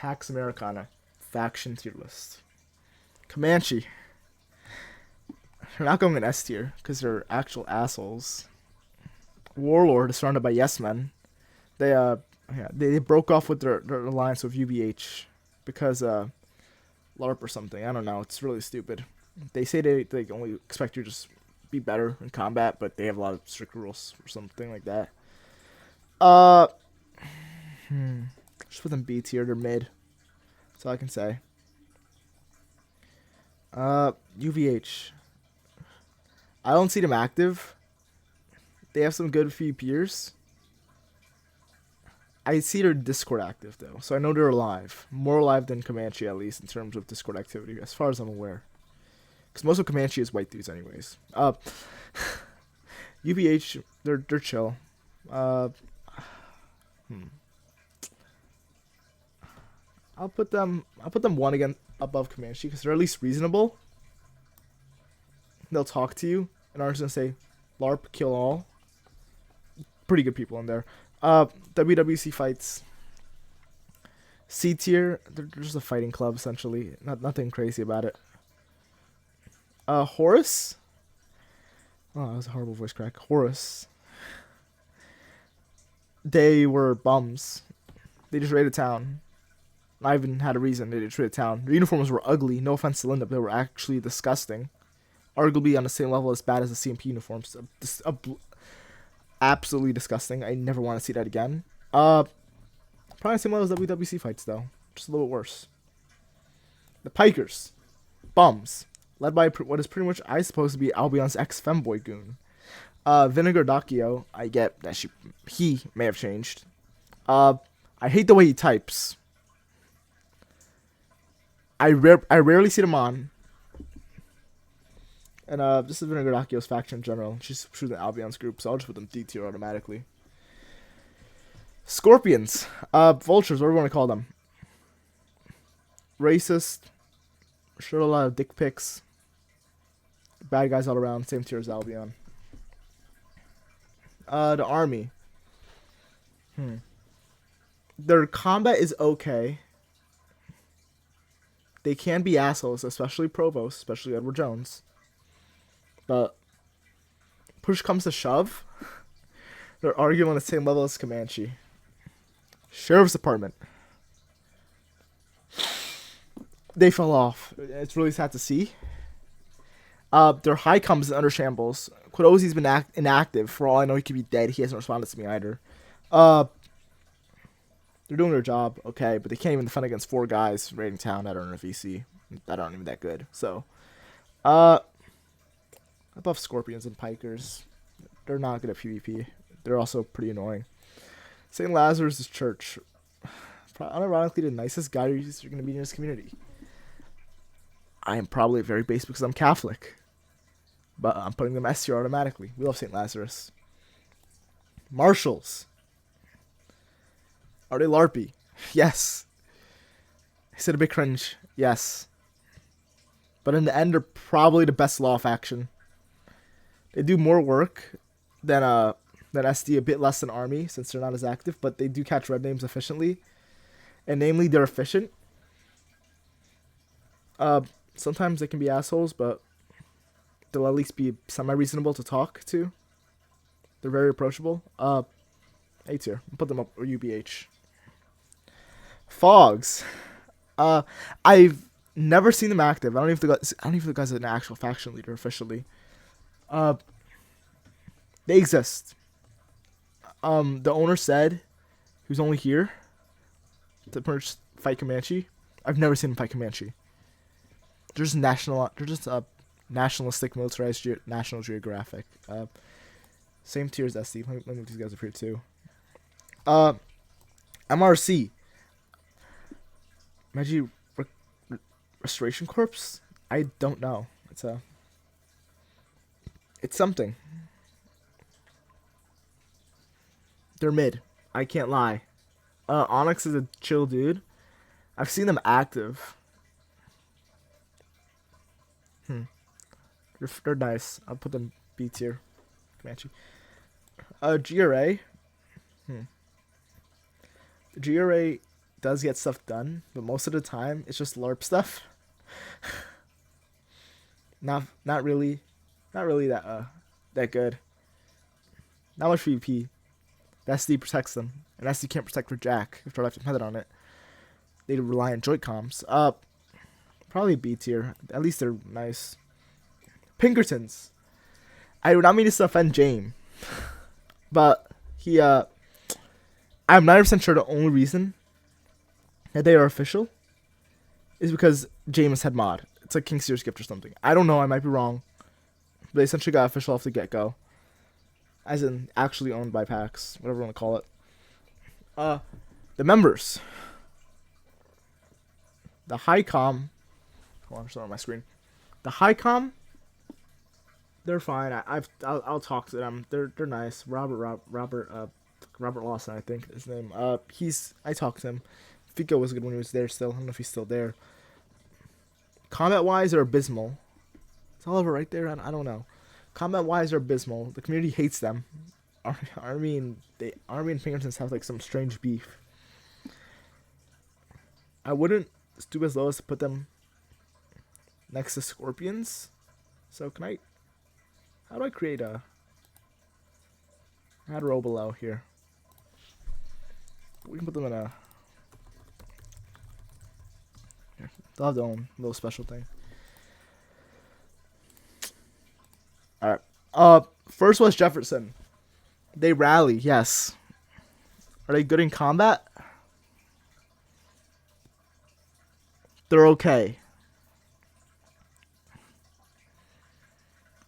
Pax Americana faction tier list. Comanche. They're not going in S tier because they're actual assholes. Warlord is surrounded by yes men. They yeah, they broke off with their alliance with UBH because LARP or something. I don't know. It's really stupid. They say they only expect you to just be better in combat, but they have a lot of strict rules or something like that. Uh, just put them B tier. They're mid. That's all I can say. UVH. I don't see them active. They have some good PvPers. I see their Discord active though, so I know they're alive. More alive than Comanche at least in terms of Discord activity, as far as I'm aware. Because most of Comanche is white dudes, anyways. UVH, they're chill. Uh, I'll put them one again above Comanche because they're at least reasonable. They'll talk to you and aren't gonna say, "LARP, kill all." Pretty good people in there. WWC fights. C tier, they're just a fighting club essentially. Nothing crazy about it. Horus. Oh, that was a horrible voice crack. Horus. They were bums. They just raided town. Not even had a reason. They just raided town. Their uniforms were ugly. No offense to Linda, but they were actually disgusting. Arguably on the same level as bad as the CMP uniforms. Absolutely disgusting. I never want to see that again. Probably the same level as WWC fights though. Just a little bit worse. The Pikers. Bums. Led by what is pretty much, I suppose, to be Albion's ex-femboy goon. Vinegar Dakio, I get that he may have changed. I hate the way he types. I rarely see them on. And this is Vinegar Dakio's faction in general. She's through the Albion's group, so I'll just put them D tier automatically. Scorpions. Vultures, whatever you want to call them. Racist. Showed a lot of dick pics. Bad guys all around. Same tier as Albion. The army. Their combat is okay. They can be assholes, especially Provost, especially Edward Jones. But push comes to shove, they're arguing on the same level as Comanche. Sheriff's Department. They fell off. It's really sad to see. Their high comes under shambles. Quidosi's been inactive. For all I know, he could be dead. He hasn't responded to me either. They're doing their job, okay, but they can't even defend against 4 guys raiding town that are in a VC. That aren't even that good. So, above Scorpions and Pikers. They're not good at PvP. They're also pretty annoying. St. Lazarus' Church. Unironically, the nicest guy you're going to meet in this community. I am probably very basic because I'm Catholic. But I'm putting them S tier automatically. We love St. Lazarus. Marshals. Are they LARPy? Yes. I said a bit cringe. Yes. But in the end, they're probably the best law faction. They do more work than SD, a bit less than Army, since they're not as active, but they do catch red names efficiently. And namely, they're efficient. Sometimes they can be assholes, but they'll at least be semi-reasonable to talk to. They're very approachable. A tier. I'll put them up, or UBH. Fogs. I've never seen them active. I don't even think the guy's an actual faction leader officially. They exist. The owner said he was only here to fight Comanche. I've never seen him fight Comanche. They're just nationalistic, militarized National Geographic. Same tier as SD. Let me move these guys up here too. MRC. Magi Restoration Corps? I don't know. It's something. They're mid. I can't lie. Onyx is a chill dude. I've seen them active. They're nice. I'll put them B tier. Comanche. GRA. GRA does get stuff done, but most of the time it's just LARP stuff. Not really, not really that good. Not much PvP. The SD protects them, and SD can't protect for Jack if they're left dependent on it. They rely on joint comms. Probably B tier. At least they're nice. Pinkertons. I do not mean to offend Jame, but I'm 90% sure the only reason that they are official is because Jameis had mod. It's like King Sears gift or something. I don't know. I might be wrong. But they essentially got official off the get-go. As in, actually owned by PAX. Whatever you want to call it. The members. The HiCom. Hold on, I'm still on my screen. The HiCom. They're fine. I'll talk to them. They're nice. Robert Lawson, I think his name. I talked to him. Fico was good when he was there still. I don't know if he's still there. Combat-wise, they're abysmal. Is Oliver right there? I don't know. Combat-wise, they're abysmal. The community hates them. Army and Pinkertons have like some strange beef. I wouldn't stoop as low as to put them next to Scorpions. So how do I create add a row below here? We can put them in a. They'll have their own little special thing. Alright. First was Jefferson. They rally, yes. Are they good in combat? They're okay.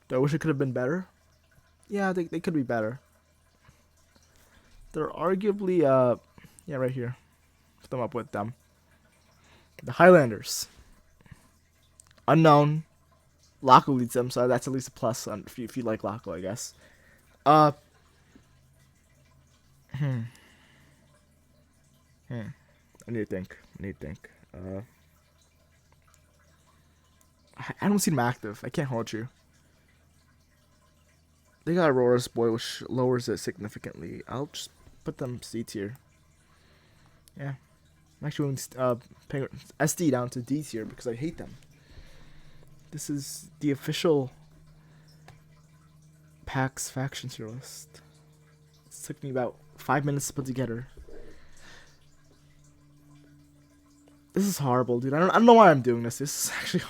Do I wish it could have been better? Yeah, they could be better. They're arguably, yeah, right here. Put them up with them. The Highlanders. Unknown. Laco leads them, so that's at least a plus if you like Laco, I guess. I need to think. I don't see them active. I can't hold you. They got Aurora's Boy, which lowers it significantly. I'll just put them C tier. Yeah. I'm actually moving SD down to D tier because I hate them. This is the official PAX faction tier list. It took me about 5 minutes to put together. This is horrible, dude. I don't know why I'm doing this. This is actually